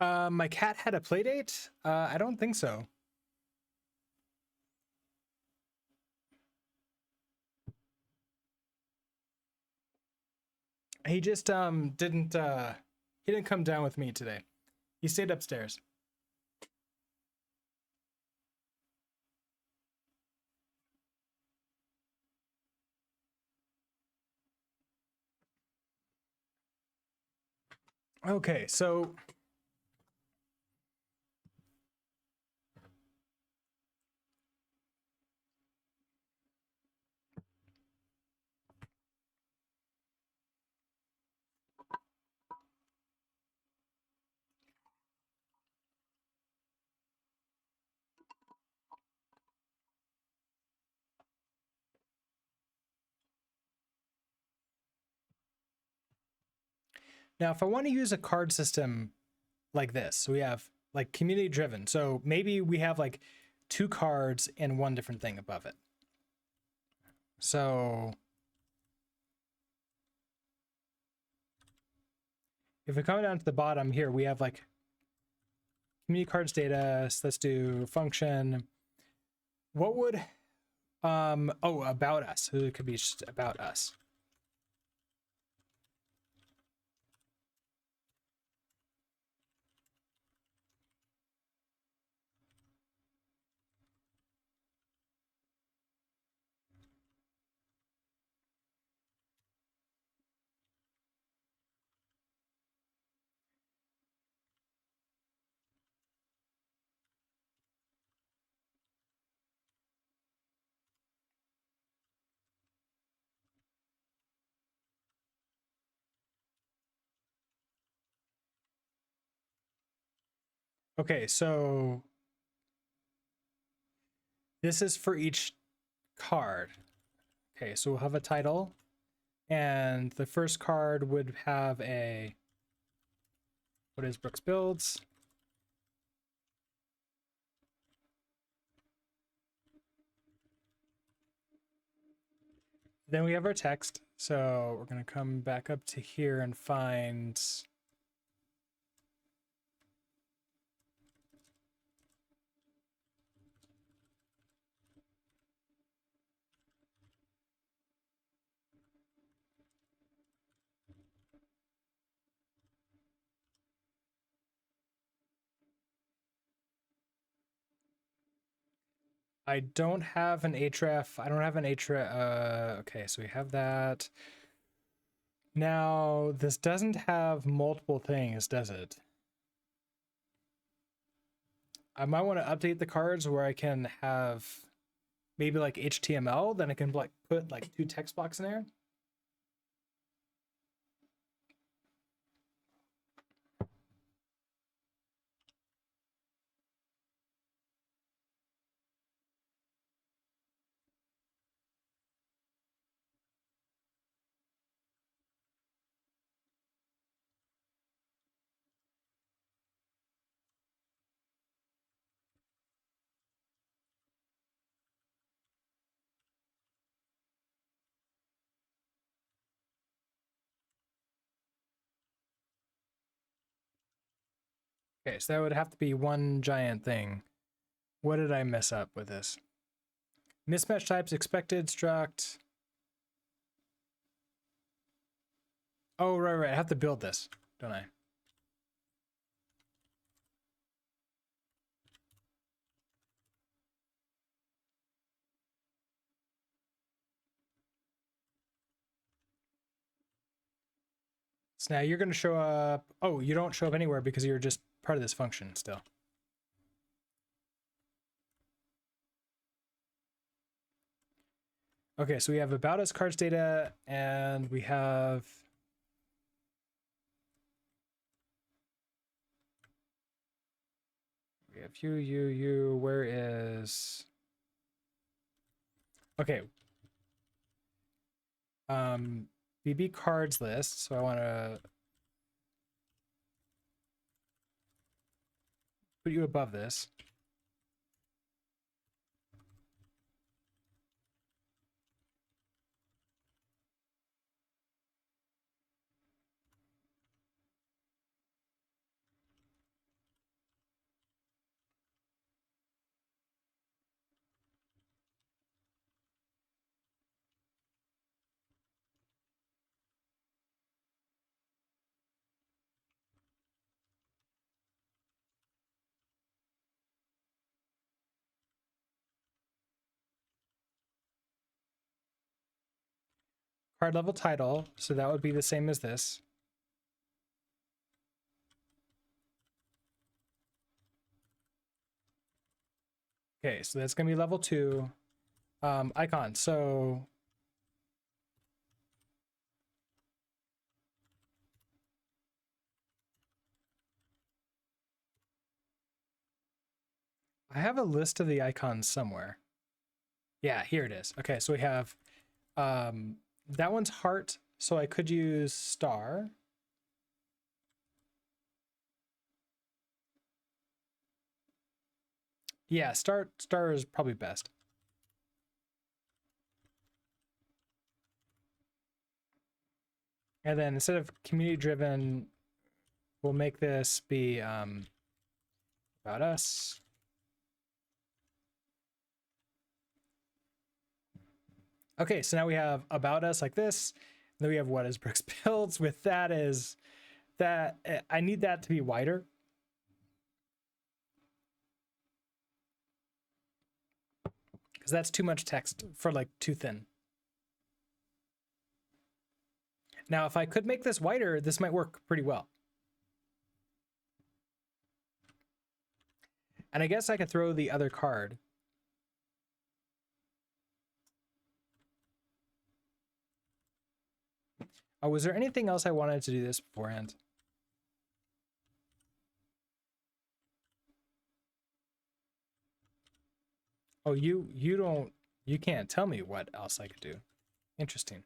My cat had a play date? I don't think so. He just he didn't come down with me today. He stayed upstairs. Okay, so now if I want to use a card system like this, so we have like community driven. So maybe we have like 2 cards and 1 different thing above it. So if we come down to the bottom here, we have like community cards data. So let's do function. What would oh, about us. So it could be just about us. Okay, so this is for each card. Okay, so we'll have a title, and the first card would have a, what is Brooks Builds? Then we have our text. So we're going to come back up to here and find, I don't have an href. I don't have an href. Okay, so we have that. Now, this doesn't have multiple things, does it? I might want to update the cards where I can have maybe like HTML, then I can like put like 2 text blocks in there. Okay, so that would have to be one giant thing. What did I mess up with this? Mismatch types expected struct. Oh, right. I have to build this, don't I? So now you're going to show up. Oh, you don't show up anywhere because you're just part of this function still. Okay, so we have about us cards data, and we have you. Where is? Okay. BB cards list. So I want to put you above this. card level title. So that would be the same as this. Okay, so that's gonna be level 2. Icon. So I have a list of the icons somewhere. Yeah, here it is. Okay, so we have that one's heart, so I could use star. Yeah, star is probably best. And then instead of community driven, we'll make this be about us. Okay, so now we have about us like this. Then we have what is Brooks builds. With that is that I need that to be wider. Because that's too much text for like too thin. Now, if I could make this wider, this might work pretty well. And I guess I could throw the other card. Oh, was there anything else I wanted to do this beforehand? Oh, you can't tell me what else I could do. Interesting.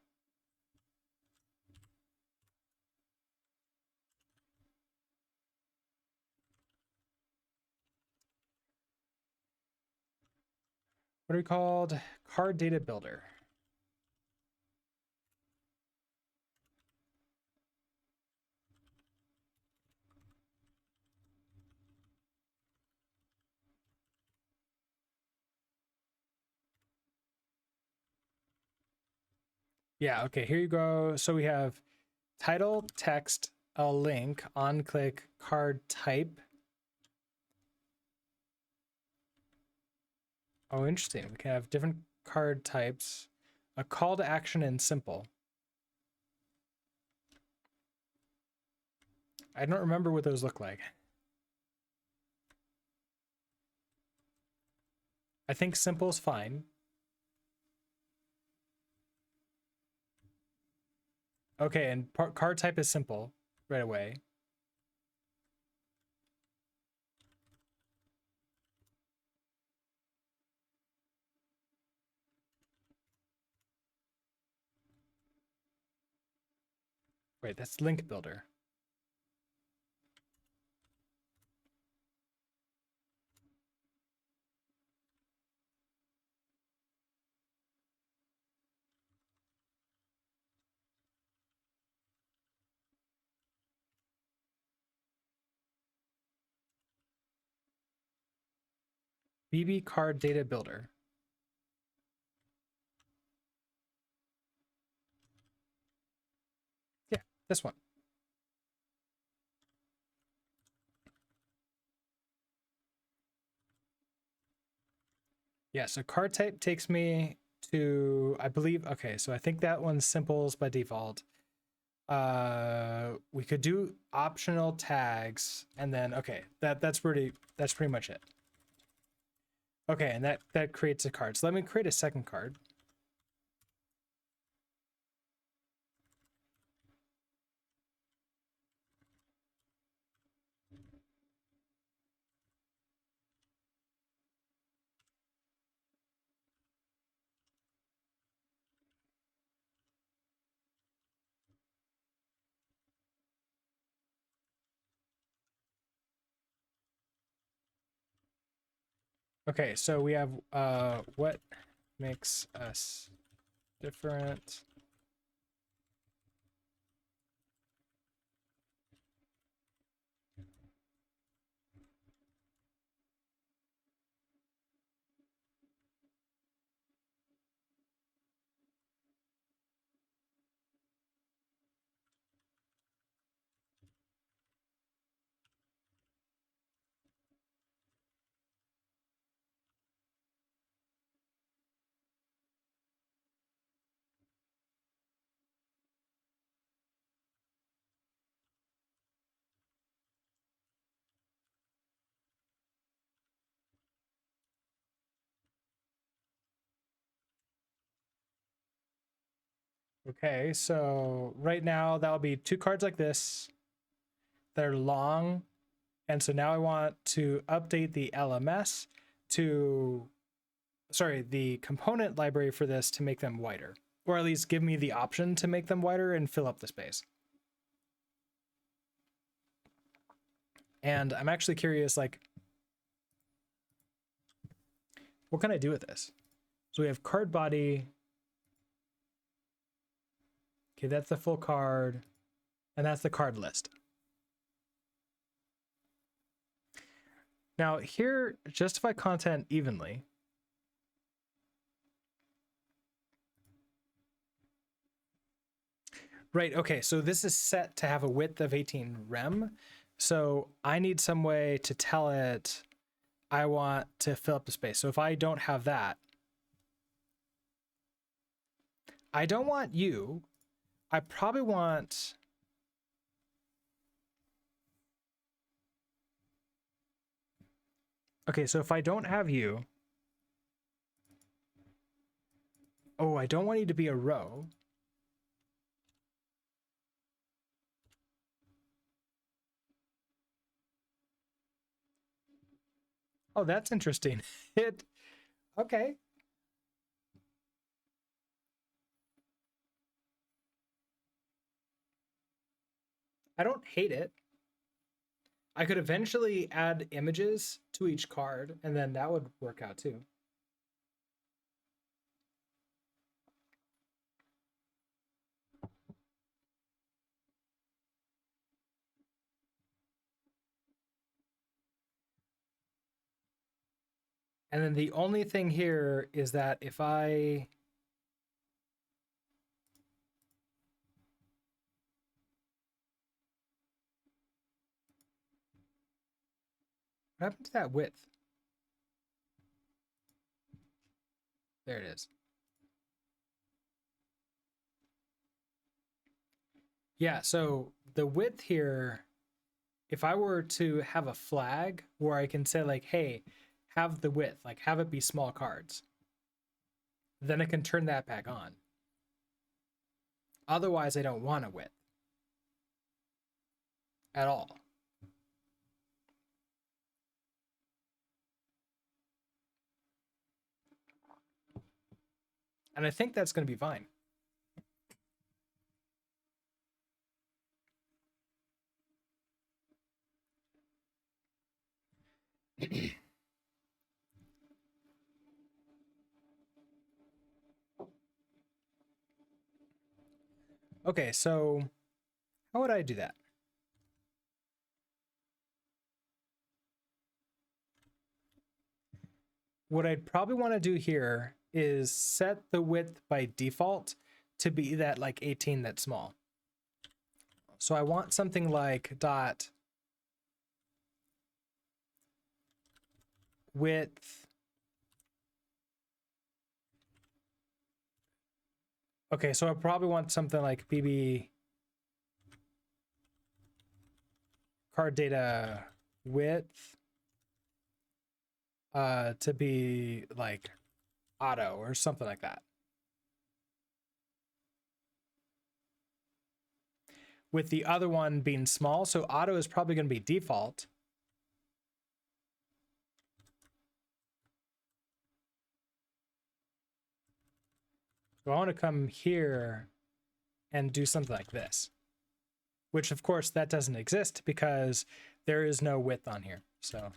What are we called? Card data builder. Yeah, okay, here you go. So we have title, text, a link, on click, card type. Oh, interesting. We can have different card types, a call to action, and simple. I don't remember what those look like. I think simple is fine. Okay, and card type is simple right away. Wait, that's link builder. BB card data builder. Yeah, this one. Yeah, so card type takes me to, I believe, okay, so I think that one's simples by default. We could do optional tags, and then okay, that's pretty much it. Okay, and that creates a card. So let me create a second card. Okay, so we have what makes us different. Okay, so right now that'll be 2 cards like this that are long. And so now I want to update the LMS to, sorry, the component library for this to make them wider, or at least give me the option to make them wider and fill up the space. And I'm actually curious, like, what can I do with this? So we have card body. Okay, that's the full card, and that's the card list. Now here, justify content evenly. Right, okay, so this is set to have a width of 18 rem. So I need some way to tell it I want to fill up the space. So if I don't have that, I don't want you. I probably want, okay, so if I don't have you, oh, I don't want you to be a row. Oh, that's interesting. Okay. I don't hate it. I could eventually add images to each card, and then that would work out too. And then the only thing here is that if I, what happened to that width? There it is. Yeah, so the width here, if I were to have a flag where I can say like, hey, have the width, like have it be small cards, then I can turn that back on. Otherwise, I don't want a width at all. And I think that's going to be fine. Okay, so how would I do that? What I'd probably want to do here is set the width by default to be that like 18 that's small. So I want something like dot width. Okay, so I probably want something like BB card data width to be like auto or something like that. With the other one being small, so auto is probably going to be default. So I want to come here and do something like this, which of course that doesn't exist because there is no width on here. So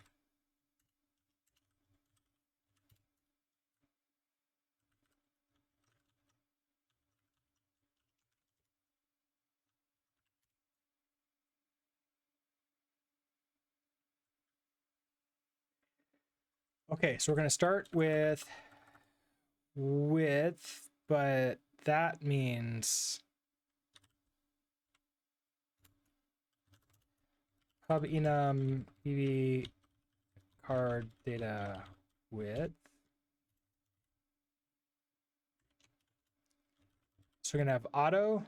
okay, so we're going to start with width, but that means pub enum BB card data width. So we're going to have auto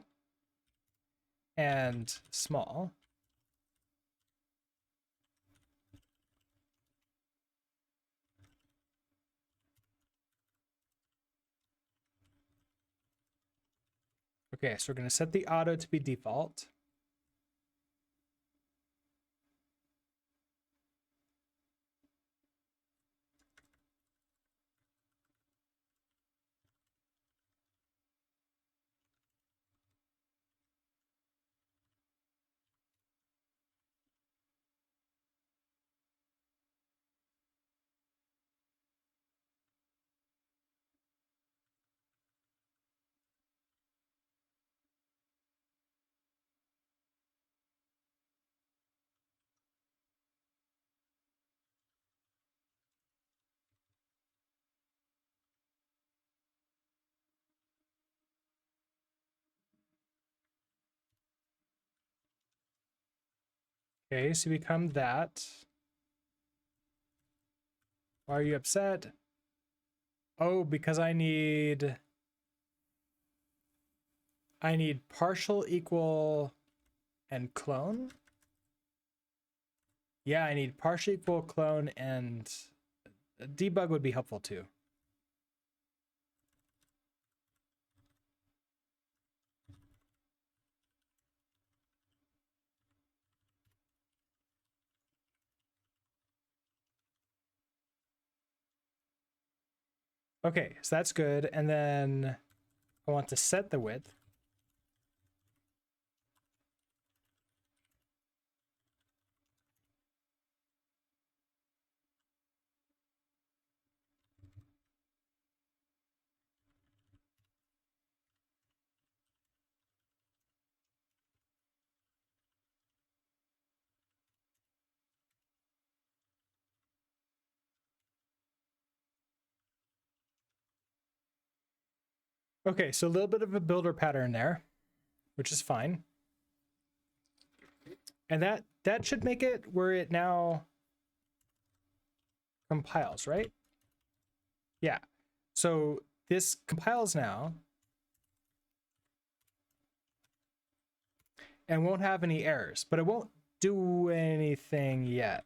and small. Okay, so we're going to set the auto to be default. Okay, so become that. Why are you upset? Oh, because I need partial, equal, and clone. Yeah, I need partial, equal, clone, and debug would be helpful too. Okay, so that's good. And then I want to set the width. Okay, so a little bit of a builder pattern there, which is fine. And that should make it where it now compiles, right? Yeah. So this compiles now and won't have any errors, but it won't do anything yet.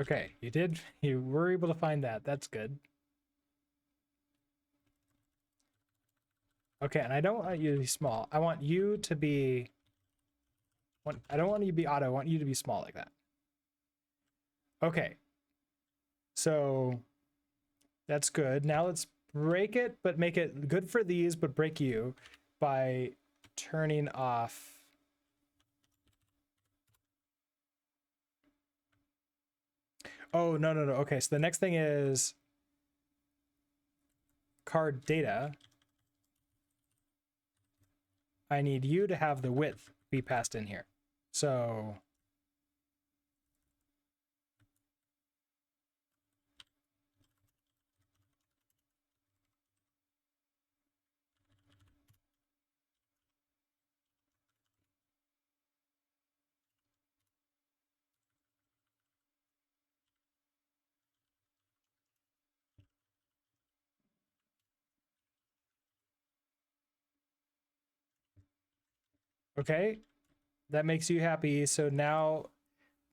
Okay, you were able to find that. That's good. Okay, and I don't want you to be small. I want you to be, I don't want you to be auto. I want you to be small like that. Okay, so that's good. Now let's break it, but make it good for these, but break you by turning off. Oh, no. Okay, so the next thing is card data. I need you to have the width be passed in here. So okay, that makes you happy. So now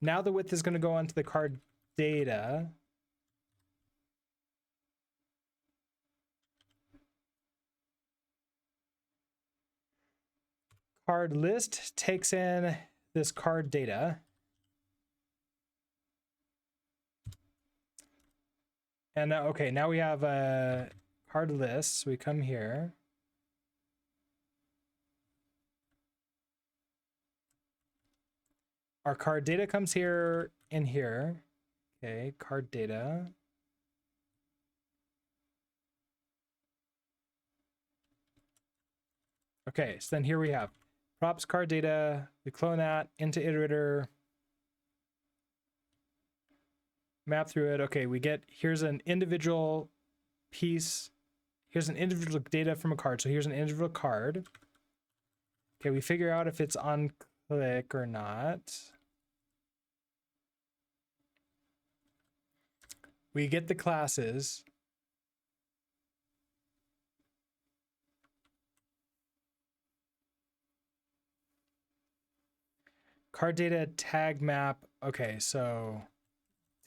the width is going to go onto the card data. Card list takes in this card data. And now, okay, now we have a card list. So we come here. Our card data comes here in here. Okay, card data. Okay, so then here we have props card data. We clone that into iterator. Map through it. Okay, we get, here's an individual piece here's an individual data from a card. So here's an individual card. Okay, we figure out if it's on click or not. We get the classes. Card data tag map. Okay, so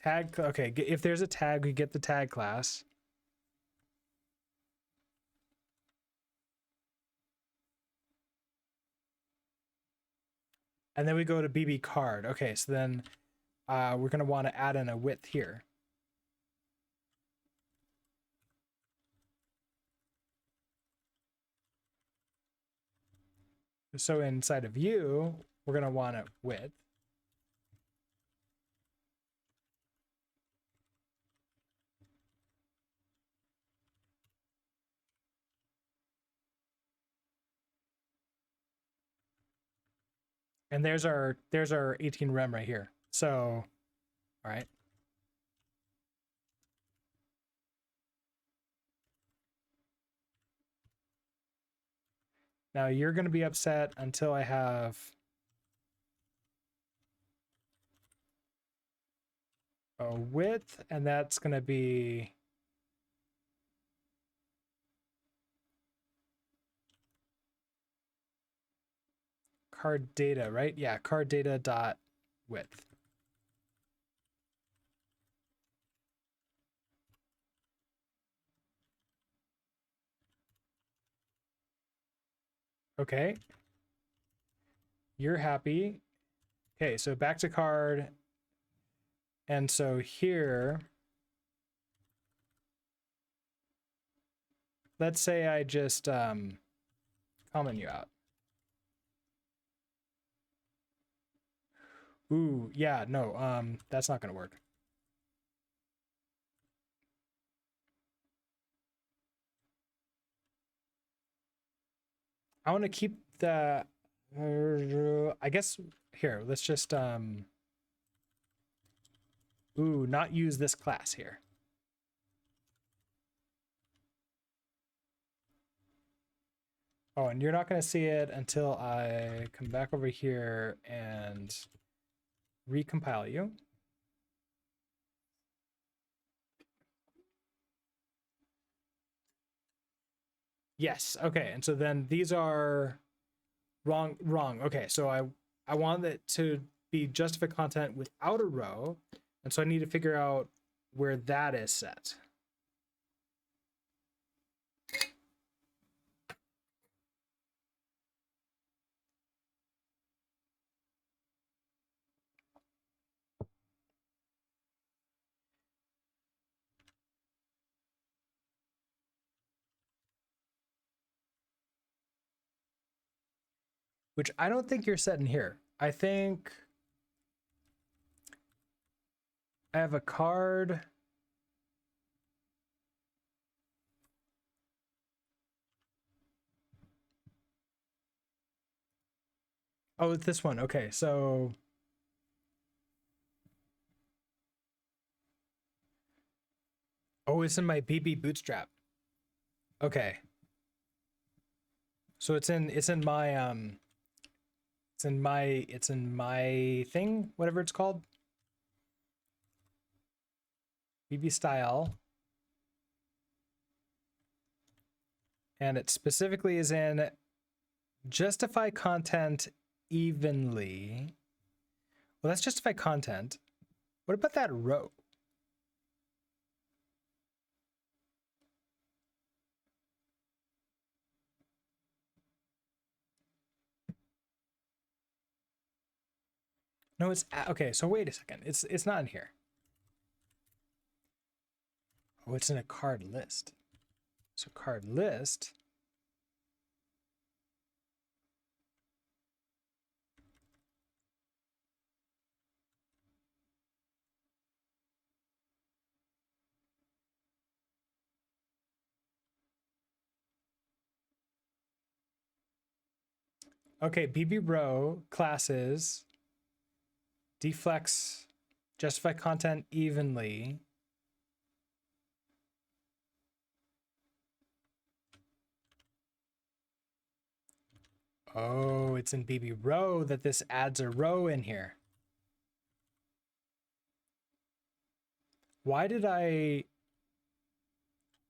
tag. Okay, if there's a tag, we get the tag class. And then we go to BB card. Okay, so then we're going to want to add in a width here. So inside of yew, we're going to want a width. And there's our 18 rem right here. So, all right. Now you're going to be upset until I have a width, and that's going to be card data, right? Yeah, card data dot width. Okay. You're happy. Okay, so back to card. And so here, let's say I just comment you out. Ooh, yeah, no, that's not gonna work. I want to keep the, I guess here, let's just, ooh, not use this class here. Oh, and you're not going to see it until I come back over here and recompile you. Yes. Okay. And so then these are wrong. Okay. So I want it to be justified content without a row. And so I need to figure out where that is set. Which I don't think you're set in here. I think I have a card. Oh, it's this one. Okay, so oh, it's in my BB bootstrap. Okay. So it's in my it's in my thing, whatever it's called. BB style. And it specifically is in justify content evenly. Well, that's justify content. What about that row? No, it's okay. So wait a second. It's not in here. Oh, it's in a card list. So card list. Okay, BB row classes deflex justify content evenly. Oh, it's in BB row that this adds a row in here. Why did I...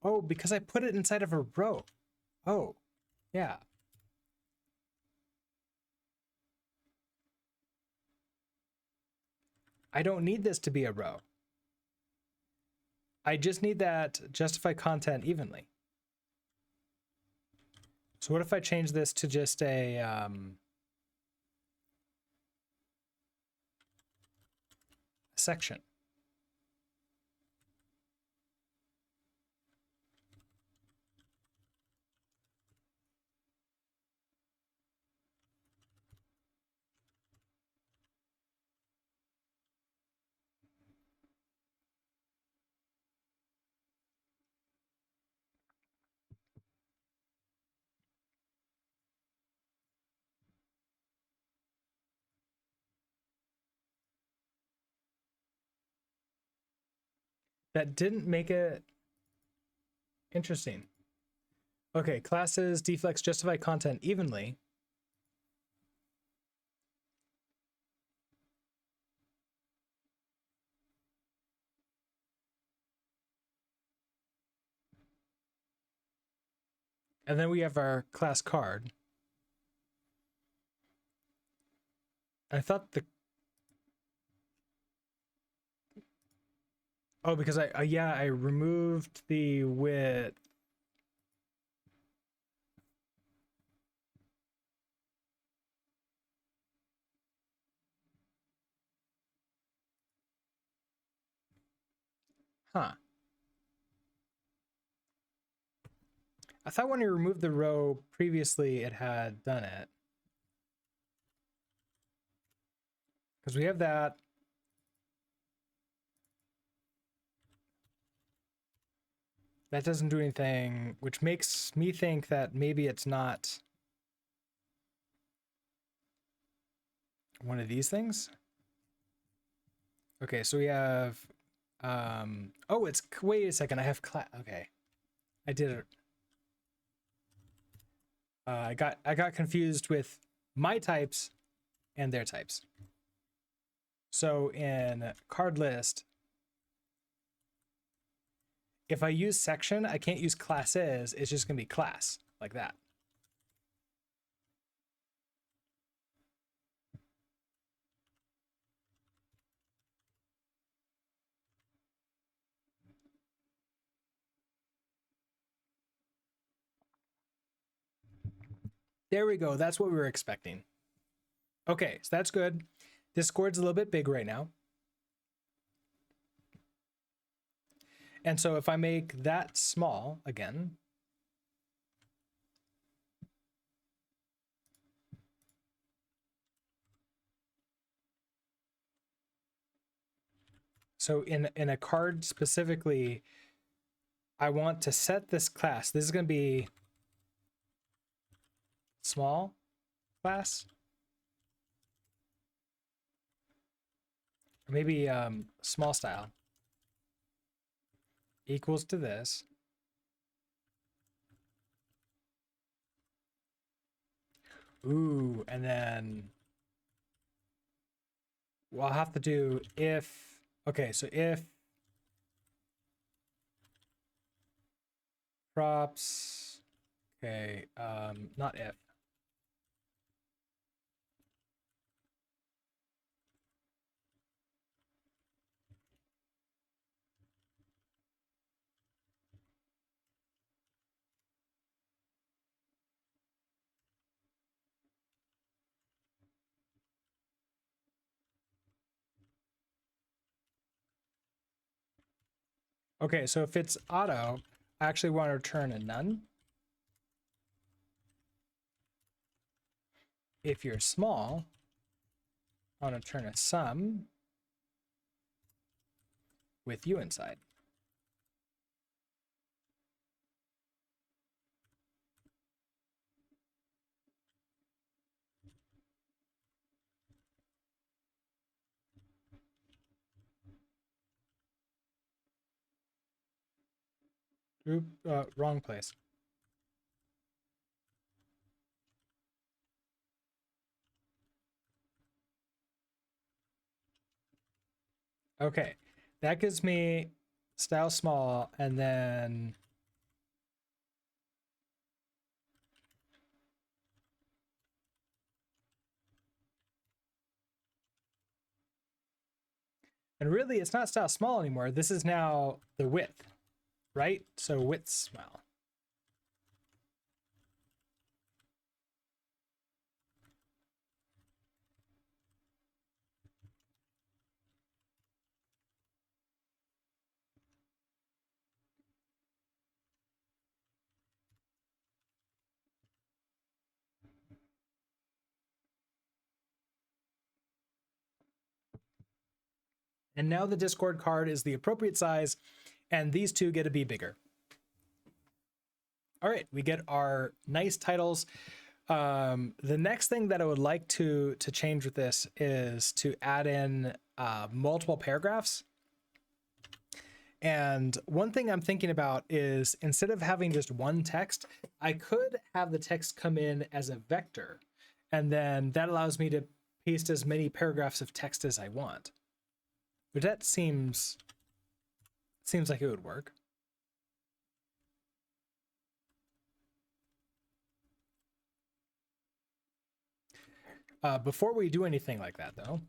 Oh, because I put it inside of a row. Oh, yeah. I don't need this to be a row. I just need that justify content evenly. So what if I change this to just a section? That didn't make it interesting. Okay, classes, deflex, justify content evenly. And then we have our class card. I thought the... Oh, because I removed the width. Huh. I thought when you removed the row previously, it had done it. Because we have that. That doesn't do anything, which makes me think that maybe it's not one of these things. Okay, so we have, oh, it's, wait a second, I have class, okay. I did it. I got confused with my types and their types. So in card list, if I use section, I can't use classes. It's just gonna be class like that. There we go. That's what we were expecting. Okay, so that's good. Discord's a little bit big right now. And so if I make that small again, so in a card specifically, I want to set this class. This is going to be small class. Or maybe small style equals to this. Ooh, and then well, I'll have to do if, okay, so if props, okay, not if. Okay, so if it's auto, I actually want to return a none. If you're small, I want to return a sum with you inside. Oop, wrong place. Okay, that gives me style small, and then and really it's not style small anymore. This is now the width, right? So width small. And now the Discord card is the appropriate size, and these two get to be bigger. All right, we get our nice titles. The next thing that I would like to change with this is to add in multiple paragraphs. And one thing I'm thinking about is instead of having just one text, I could have the text come in as a vector, and then that allows me to paste as many paragraphs of text as I want. But that seems like it would work. Before we do anything like that, though,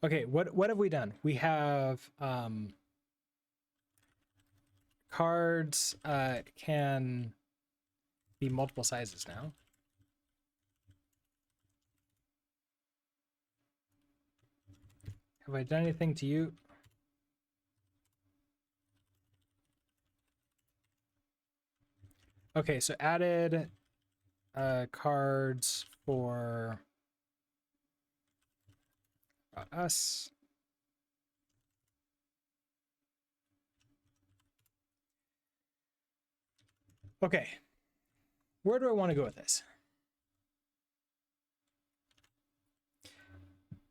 okay, what have we done? We have cards can be multiple sizes now. Have I done anything to you? Okay, so added cards for us. Okay, where do I want to go with this?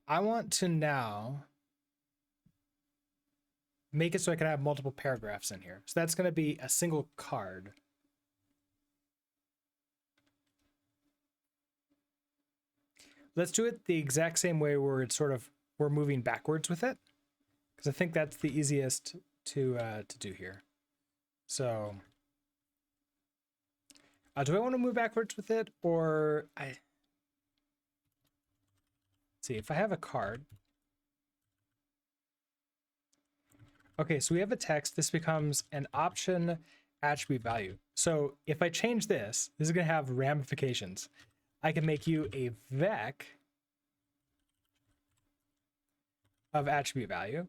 I want to now make it so I can have multiple paragraphs in here. So that's going to be a single card. Let's do it the exact same way where it's sort of we're moving backwards with it, because I think that's the easiest to do here. So do I want to move backwards with it, or let's see if I have a card. Okay, so we have a text. This becomes an option attribute value. So if I change this, this is going to have ramifications. I can make you a vec of attribute value.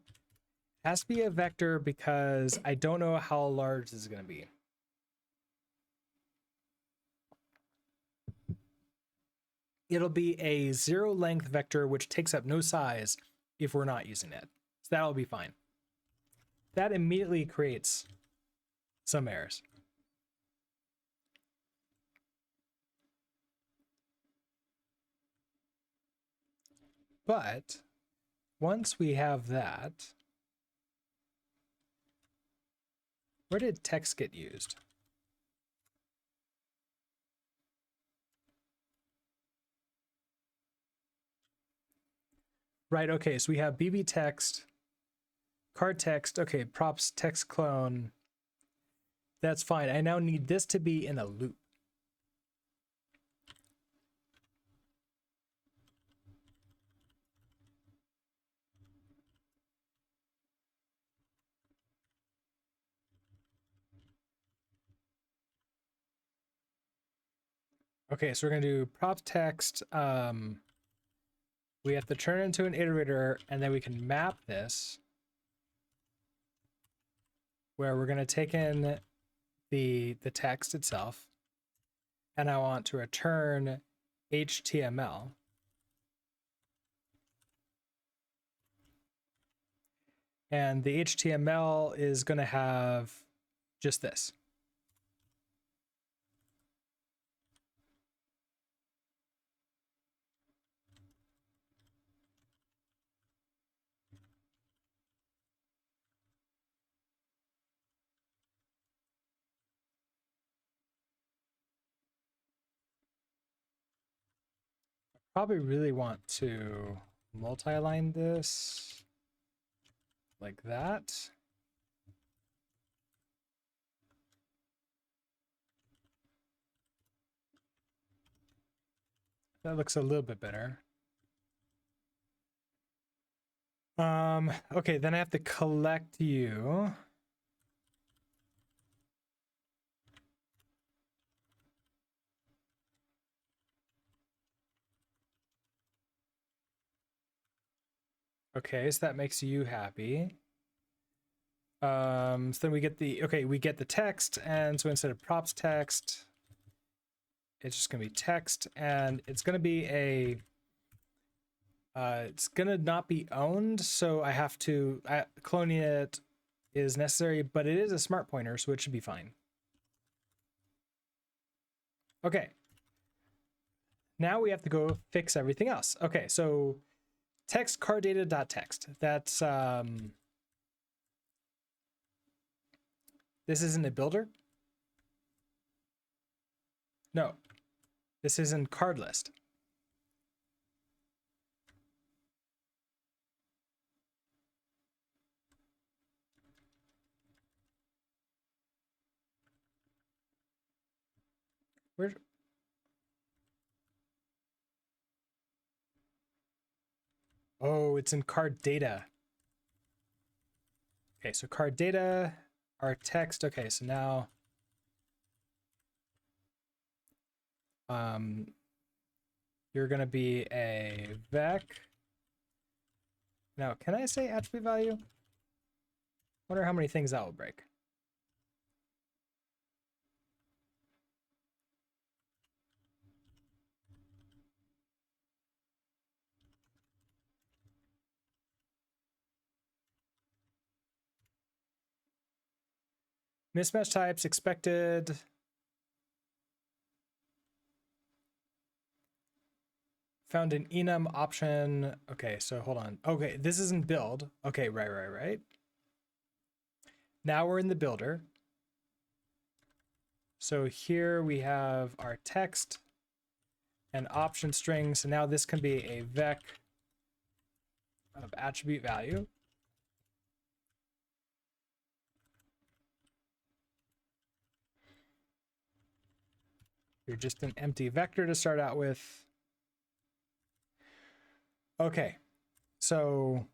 It has to be a vector because I don't know how large this is going to be. It'll be a 0 length vector, which takes up no size if we're not using it. So that'll be fine. That immediately creates some errors. But once we have that, where did text get used? Right, okay, so we have BB text, card text, okay, props text clone. That's fine. I now need this to be in a loop. Okay, so we're gonna do prop text. We have to turn it into an iterator, and then we can map this where we're gonna take in the text itself, and I want to return HTML. And the HTML is gonna have just this. Probably really want to multi-line this like that. That looks a little bit better. Okay, then I have to collect you. Okay, so that makes you happy. So then we get the text, and so instead of props text, it's just gonna be text, and it's gonna be a it's gonna not be owned, so I have to cloning it is necessary, but it is a smart pointer, so it should be fine. Okay. Now we have to go fix everything else. Okay, so text card data.text. That's this isn't a builder. No, this isn't card list. Where? Oh, it's in card data. Okay, so card data, our text. Okay, so now you're gonna be a vec. Now, can I say attribute value? Wonder how many things that will break. Mismatch types expected. Found an enum option. Okay, so hold on. Okay, this isn't build. Okay, right. Now we're in the builder. So here we have our text and option string. So now this can be a vec of attribute value. You're just an empty vector to start out with. Okay, so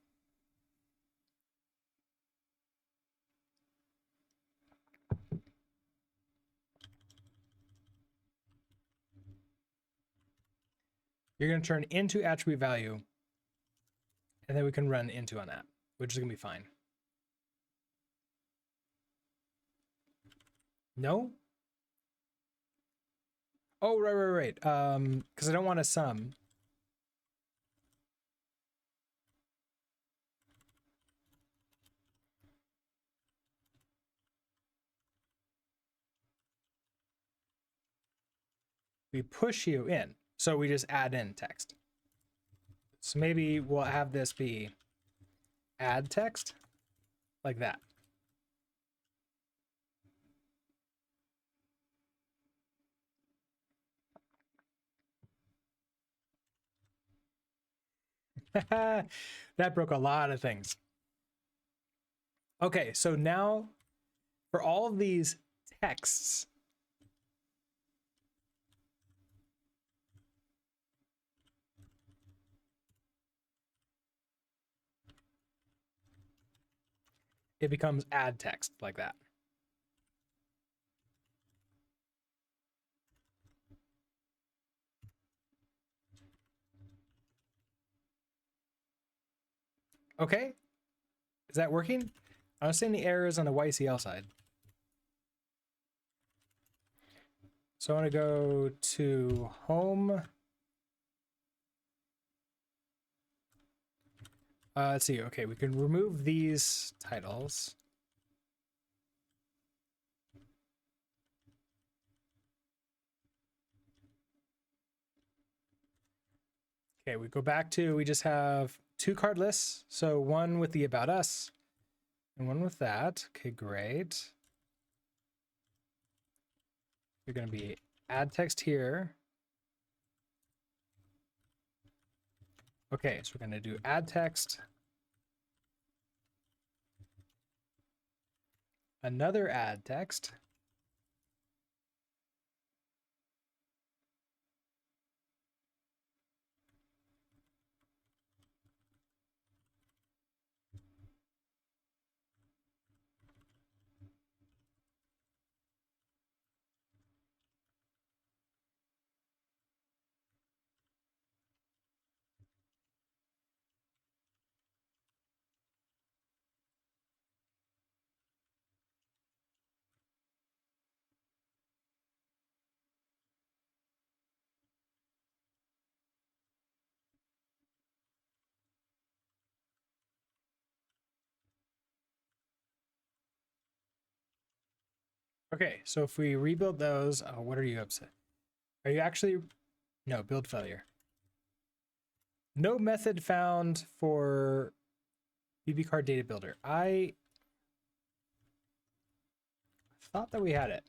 you're going to turn into attribute value, and then we can run into on that, which is going to be fine. No? Oh, right. Because I don't want a sum. We push you in, so we just add in text. So maybe we'll have this be add text, like that. That broke a lot of things. Okay, so now for all of these texts, it becomes add text like that. Okay, is that working? I don't see any errors on the YCL side. So I want to go to home. Let's see. Okay, we can remove these titles. Okay, we go back to, we just have two card lists. So one with the about us and one with that. Okay, great. You're going to be add text here. Okay, so we're going to do add text. Another add text. Okay, so if we rebuild those, oh, what are you upset? Are you actually, no, build failure. No method found for BB card data builder. I thought that we had it.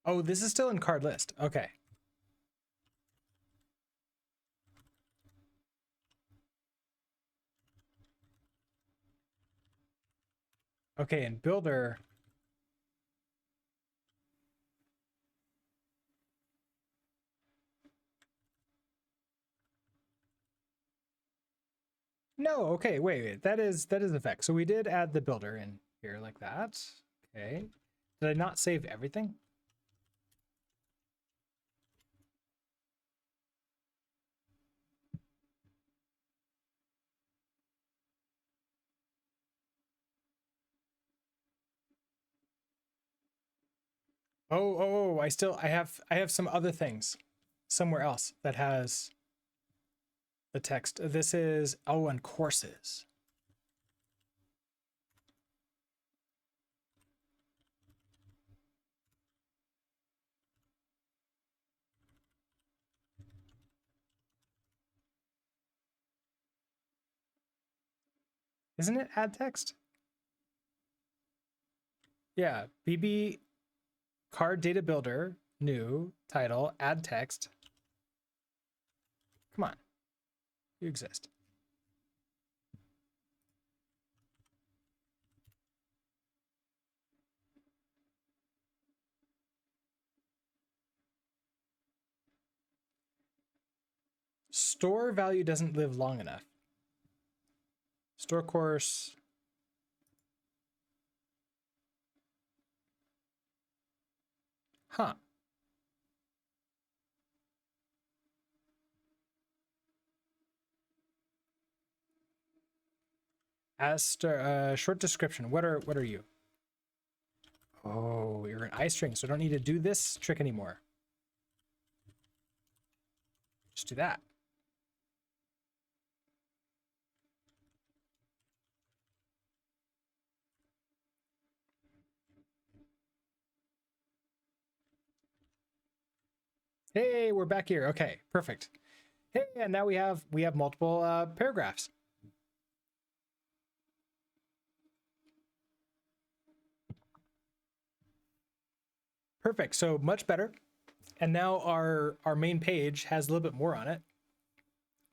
Oh, this is still in card list. Okay. Okay, in builder. No, okay, wait. That is effect. So we did add the builder in here like that. Okay. Did I not save everything? Oh, I have some other things somewhere else that has the text. This is, oh, and courses. Isn't it add text? Yeah, BB card data builder, new, title, add text. Come on, you exist. Store value doesn't live long enough. Store course. Huh. As short description. What are you? Oh, you're an iString, so I don't need to do this trick anymore. Just do that. Hey, we're back here. Okay, perfect. Hey, and now we have multiple paragraphs. Perfect. So much better. And now our main page has a little bit more on it,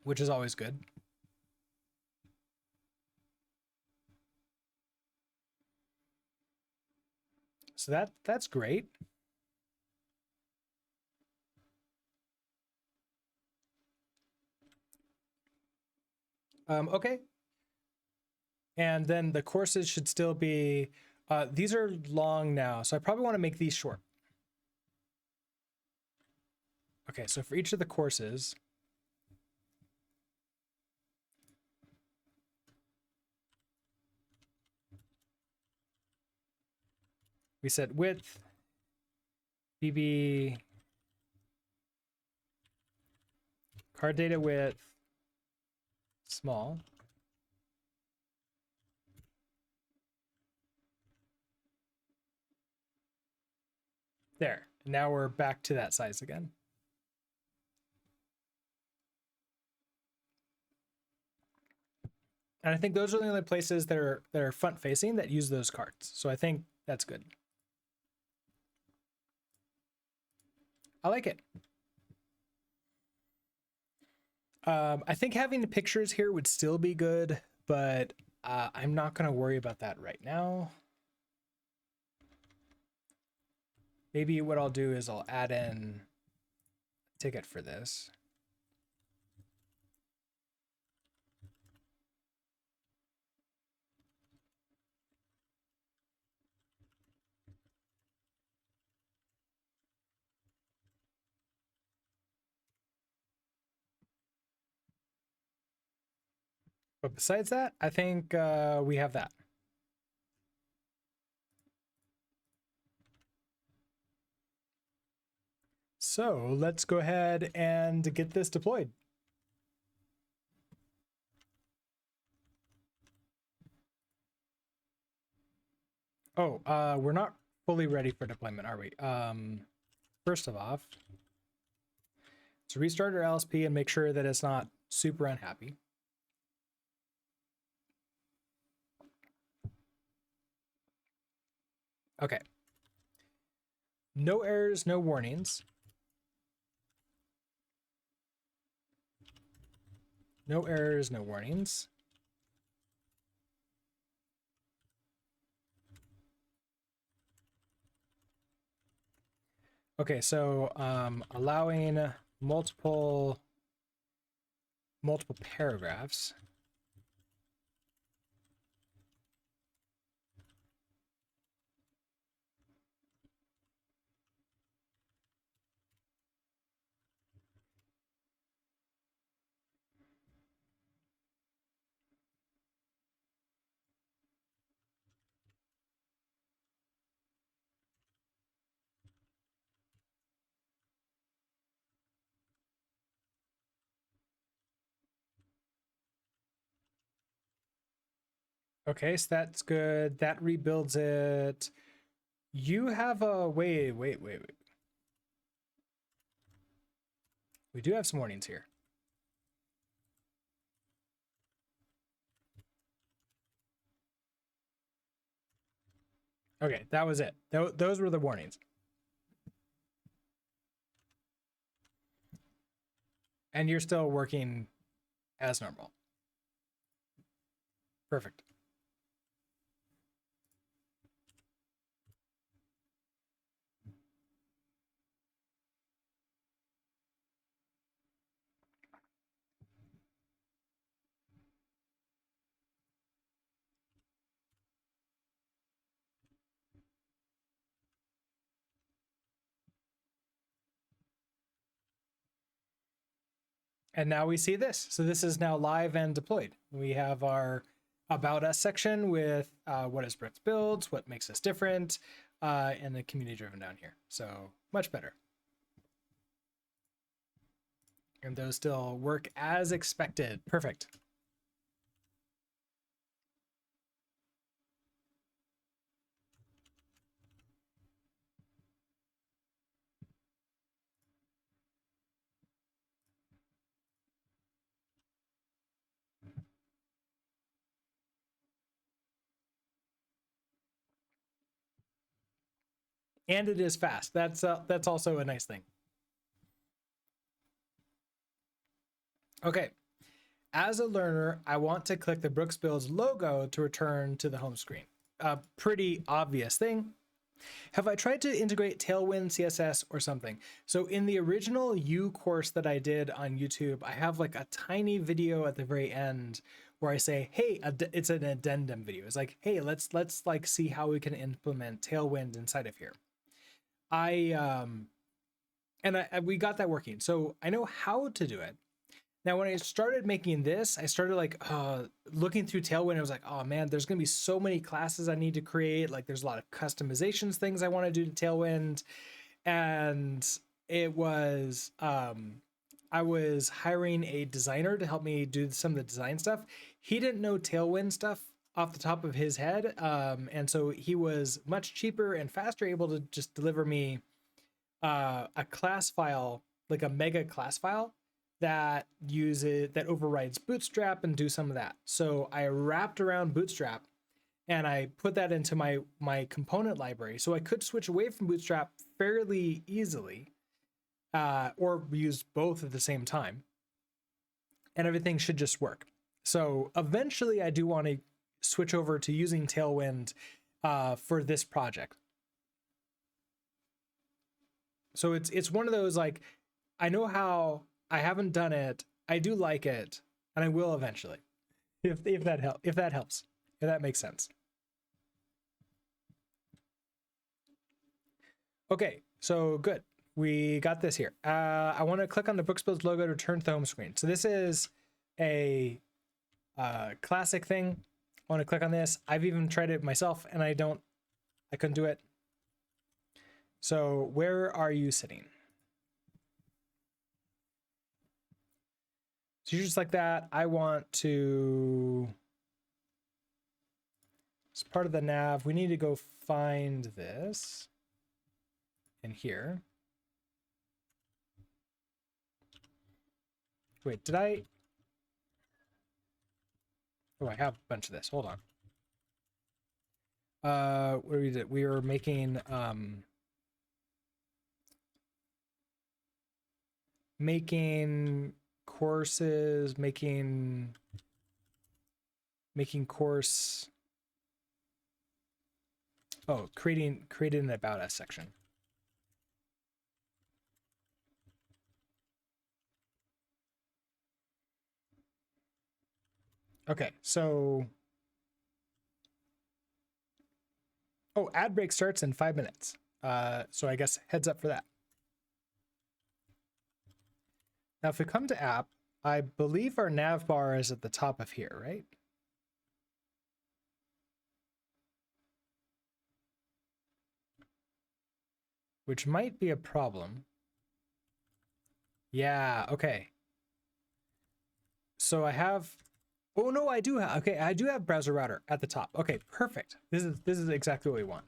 which is always good. So that's great. Okay. And then the courses should still be, these are long now, so I probably want to make these short. Okay, so for each of the courses, we set width, BB, card data width, small. There, now we're back to that size again. And I think those are the only places that are front facing that use those cards. So I think That's good. I like it. I think having the pictures here would still be good, but I'm not going to worry about that right now. Maybe what I'll do is I'll add in a ticket for this. But besides that, I think we have that. So let's go ahead and get this deployed. Oh, we're not fully ready for deployment, are we? First of all, let's restart our LSP and make sure that it's not super unhappy. Okay. No errors, no warnings. No errors, no warnings. Okay, so allowing multiple paragraphs. Okay, so that's good. That rebuilds it. You have a wait. We do have some warnings here. Okay, that was it. Those were the warnings. And you're still working as normal. Perfect. And now we see this. So this is now live and deployed. We have our About Us section with what is Brett's builds, what makes us different, and the community driven down here. So much better. And those still work as expected. Perfect. And it is fast. That's also a nice thing. Okay. As a learner, I want to click the Brooks Builds logo to return to the home screen. A pretty obvious thing. Have I tried to integrate Tailwind, CSS, or something? So in the original Yew course that I did on YouTube, I have like a tiny video at the very end where I say, hey, it's an addendum video. It's like, hey, let's like see how we can implement Tailwind inside of here. We got that working. So I know how to do it. Now, when I started making this, I started like looking through Tailwind. I was like, oh man, there's gonna be so many classes I need to create. Like there's a lot of customizations things I want to do to Tailwind. And it was, I was hiring a designer to help me do some of the design stuff. He didn't know Tailwind stuff off the top of his head. And so he was much cheaper and faster able to just deliver me a class file, like a mega class file that overrides Bootstrap and do some of that. So I wrapped around Bootstrap and I put that into my component library. So I could switch away from Bootstrap fairly easily, or use both at the same time, and everything should just work. So eventually I do want to switch over to using Tailwind for this project. So it's one of those, like, I know how, I haven't done it, I do like it, and I will eventually, if that helps, if that makes sense. Okay, so good. We got this here. I want to click on the Booksbuilds logo to return to the home screen. So this is a classic thing. I want to click on this. I've even tried it myself, and I couldn't do it. So where are you sitting? So you're just like that. I want to, as part of the nav, we need to go find this in here. Wait, did I? Oh, I have a bunch of this. Hold on. What did we do? We were making courses, making course. Oh, creating an About Us section. Okay, so, oh, ad break starts in 5 minutes. So I guess heads up for that. Now, if we come to app, I believe our nav bar is at the top of here, right? Which might be a problem. Yeah, okay. So I have, oh no, I do have, okay, I do have browser router at the top. Okay, perfect. This is exactly what we want.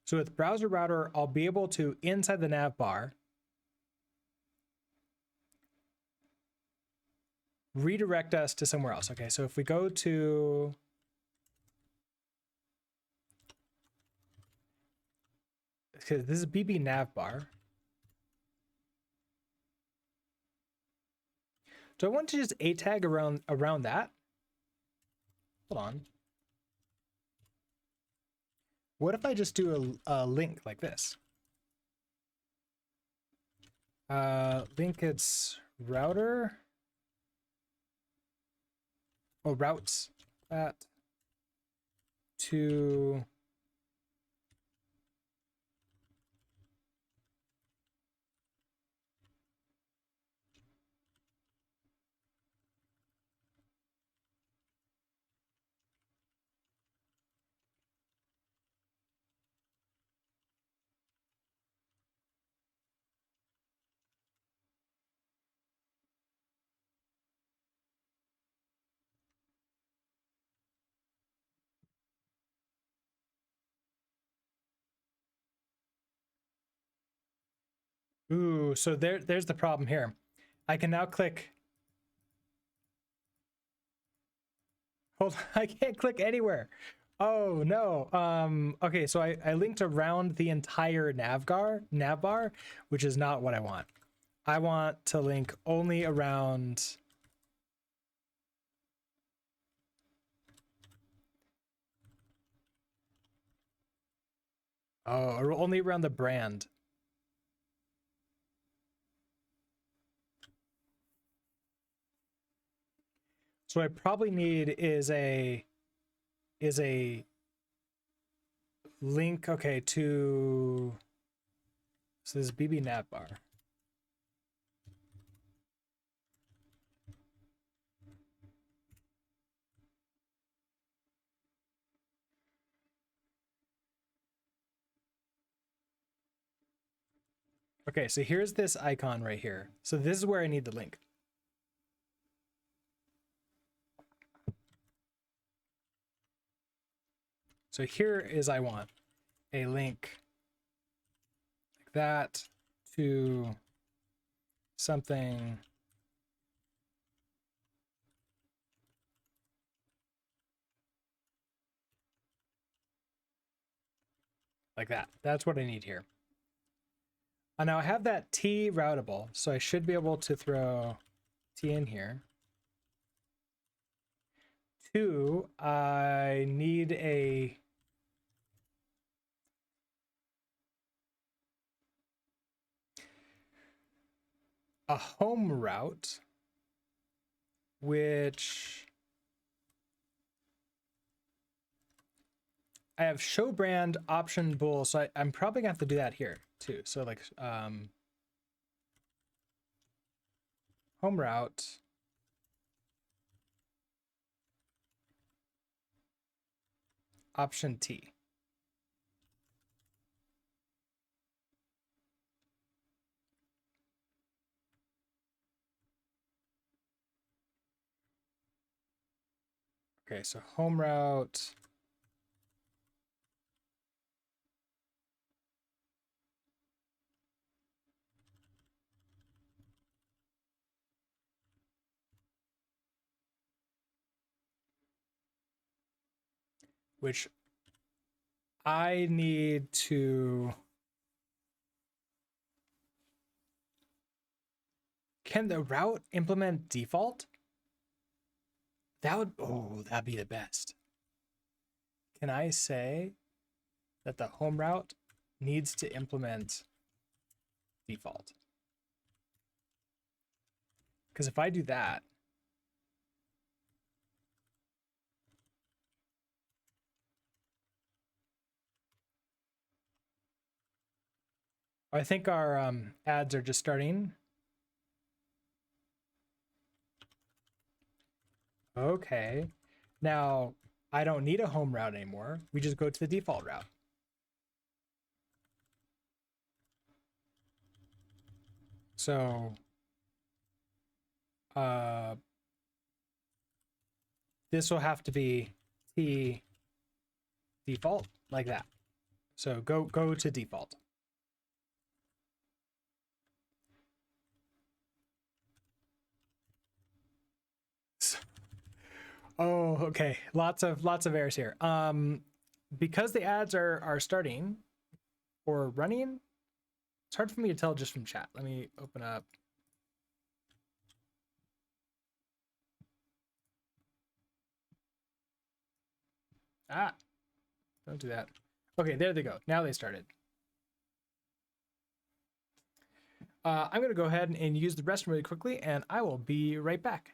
So with browser router, I'll be able to, inside the nav bar, redirect us to somewhere else. Okay, so if we go to, because this is BB nav bar. Do I want to just a tag around that? Hold on. What if I just do a link like this? Link its router. Oh, routes that to ooh, so there's the problem here. I can now click. Hold on, I can't click anywhere. Oh no. Okay, so I linked around the entire nav bar, which is not what I want. I want to link only around. Oh, or only around the brand. So what I probably need is a link, okay, to, so this is BB nav bar. Okay, so here's this icon right here. So this is where I need the link. So here is, I want a link like that to something. like that. That's what I need here. Now I have that T routable, so I should be able to throw T in here. 2, I need a home route, which I have show brand option bool, so I'm probably gonna have to do that here too. So like home route option T. Okay, so home route which I need to, can the route implement default? That would, oh, that'd be the best. Can I say that the home route needs to implement default? Because if I do that, I think our ads are just starting. Okay. Now, I don't need a home route anymore. We just go to the default route. So, this will have to be T default, like that. So go to default. Oh, okay. Lots of errors here. Because the ads are starting or running, it's hard for me to tell just from chat. Let me open up. Ah, don't do that. Okay, there they go. Now they started. I'm going to go ahead and use the restroom really quickly, and I will be right back.